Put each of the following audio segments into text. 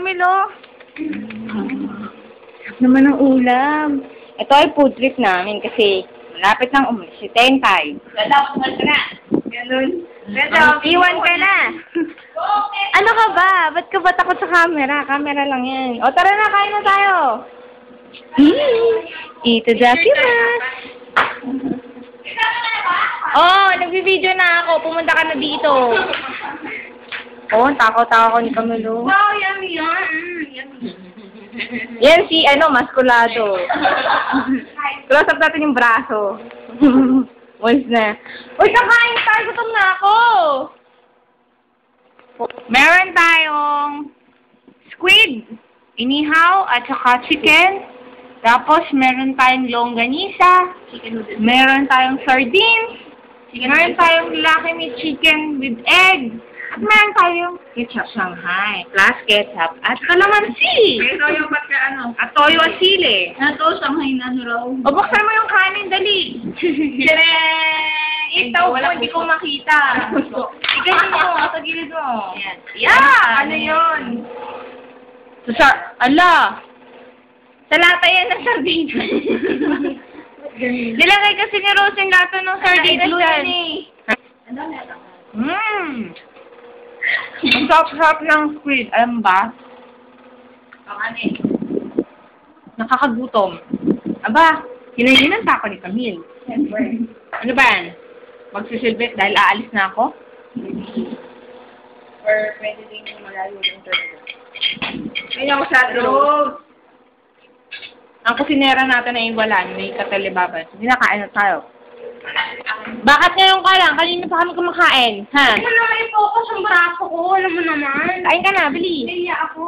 Camilo. Naman ang ulam. Ito ay food trip namin kasi malapit nang umalis si Tentay. Dapat na. Ganun. Iwan ka na. Ano ka ba? Ba't ka ba takot sa camera? Camera lang yan. O tara na, kain na tayo. Itadakimasu. Oh, nagbibideo na ako. Pumunta ka na dito. Oh, takaw-takaw ni Camilo. Wow, yummy yan. Yan si, maskulado. Close up natin yung braso. Once na. Uy, kakain tayo. Gutom na ako. Meron tayong squid, inihaw, at saka chicken. Tapos, meron tayong longganisa. Meron tayong sardines. Meron tayong lakimi chicken with egg. At meron tayong ketchup Shanghai, plus ketchup, at kalamansi. Pero yung ba't ka At toyo at sili. Ito, Shanghai na raw. O, buksan mo yung kanin, dali. Tere! Itaw ko, hindi ko makita. Ikaw mo, sa gilid mo. Yan. Yeah! Ano yun? Ala! Sa lata yan ng sardinas. Nilagay kasi ni Rose yung lato ng sardinas dyan. Ano na ito? Ang sarap-sarap ng squid. Alam ba? Nakakagutom. Aba, hinahinan pa ako ni Camille. Ano ba yan? Magsisilbit dahil aalis na ako? Or pwede din malayo yung internet. Ayun ako sa Rose. Ang kusinera natin ay wala. May katalibaban. Hindi na kain na tayo. Bakit ngayon ka lang? Kanina pa kami kumakain. Ha? Ano naman i-focus ang braso ko? Alam mo naman. Kain ka na, bili. Naiya ako.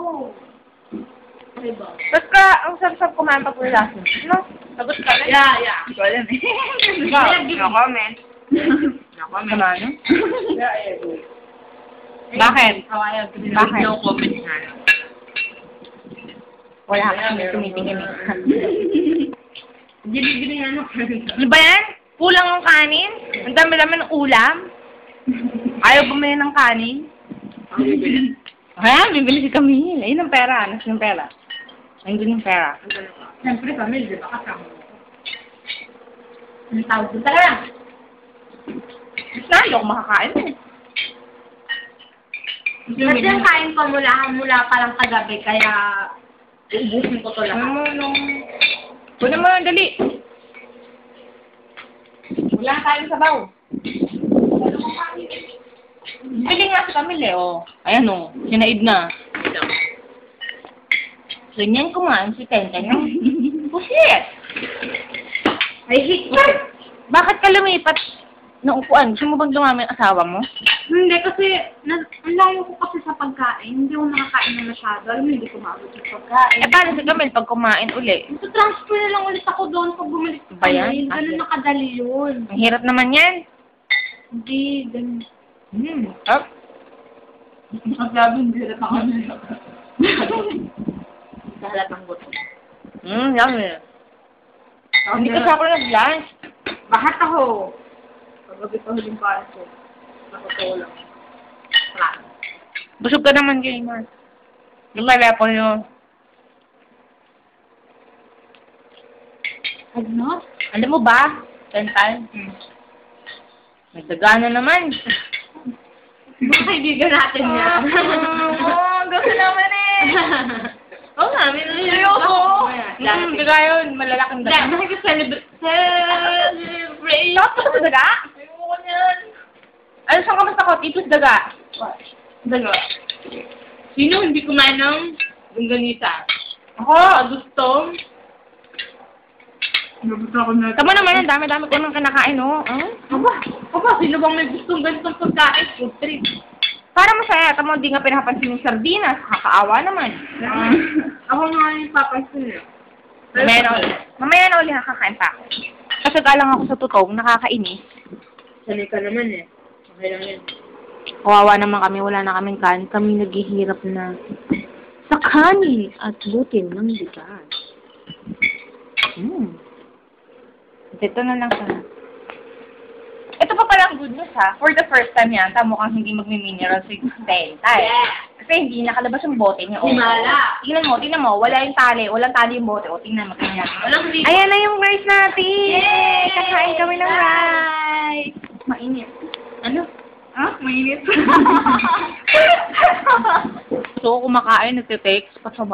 Diba? Ba't ka ang sarap-sarap kumain pag wala ko? Ano? Sagot ka lang? Yeah. Hindi ko alam eh. No comment. No comment. Ano? Bakit? Bakit? No comment nga. Wala ka kami tumitingin eh. Gili-gili nga Ano ba yan? Kulang ang kanin? Ang dami-dami ng ulam? Ayaw bumili ng kanin? Kaya, bibili si Camille. Ayun ang pera. Nasa yung pera? Ayun yung pera. Siyempre, Camille, di ba kasama mo? Ang tawag doon talaga. Mas na, hindi ako makakain eh. Kasi yung kain ko mula pa lang kagabi, kaya ubusin ko to lahat. Kunin mo, dali. Wala kain sa baw. Bili nga si Camille eh, oh. Ayan oh, sinaid na. Ganyan kumain si Tentay ng pusit. Ay, hit ka! Bakit ka lumipat ng upuan? Gusto mo bang dumami ang asawa mo? Hindi, kasi ang layo ko kasi sa pagkain. Hindi ako nakakain na masyado. Alam mo, hindi ko maabot yung pagkain. Eh, paano si Camille pag kumain uli? Transfer na lang ulit ako doon pag bumalik sa Ba yan? kanil. Ganun nakadali yun. Ang hirap naman yan. Hindi, ganun. Oh. Maglabi, hindi rin ako nila. Sa halatang gusto. Yummy. Hindi kasi ako nag-lunch. Bakit ako? Pag-gabi pa huling para ko. Nakotoo lang. Wala. Busog ka naman, gamer. Yung telephone yun. Ano? Alam mo ba? Tentay? Nagdaga na naman. Mga kaibigan natin yan. Oo, gusto naman eh. Oo nga, may ayoko. Daga yun, malalaking daga. Nakikiselebrate. Tapos sa daga? Ayoko niyan. Ano saan ka mas ako? Tipos daga. Dalawa. Sino hindi kumain ng longganisa? Ako, gusto. Nabuto ako na. Tama naman, ang dami-dami ko nang kinakain, oh. Aba, sino bang may gustong ganitong pagkain? Food trip. Para masaya, tamo, di nga pinapansin yung sardinas. Kakaawa naman. Ako nga yung papansin niya. Mamaya na uli nakakain pa ako. Kasi galang ako sa totoo, nakakainis. Sanay ka naman eh. Okay lang yan. Kawawa naman kami, wala na kaming kanin. Kami naghihirap na sa kanin at lutin ng bigas. Ito na lang sana. Ito pa pala palang good news ha. For the first time yata, mukhang hindi magmi-mineral si Benta eh. Kasi hindi nakalabas yung bote niya. Oh. Himala. Tingnan mo. Wala yung tali. Walang tali yung bote. O, tingnan mo. Walang video. Ayan na yung rice natin! Yay! Kakain kami ng rice! Mainit. Ano? Ha? Mainit. So, kumakain, nagtitext pa sa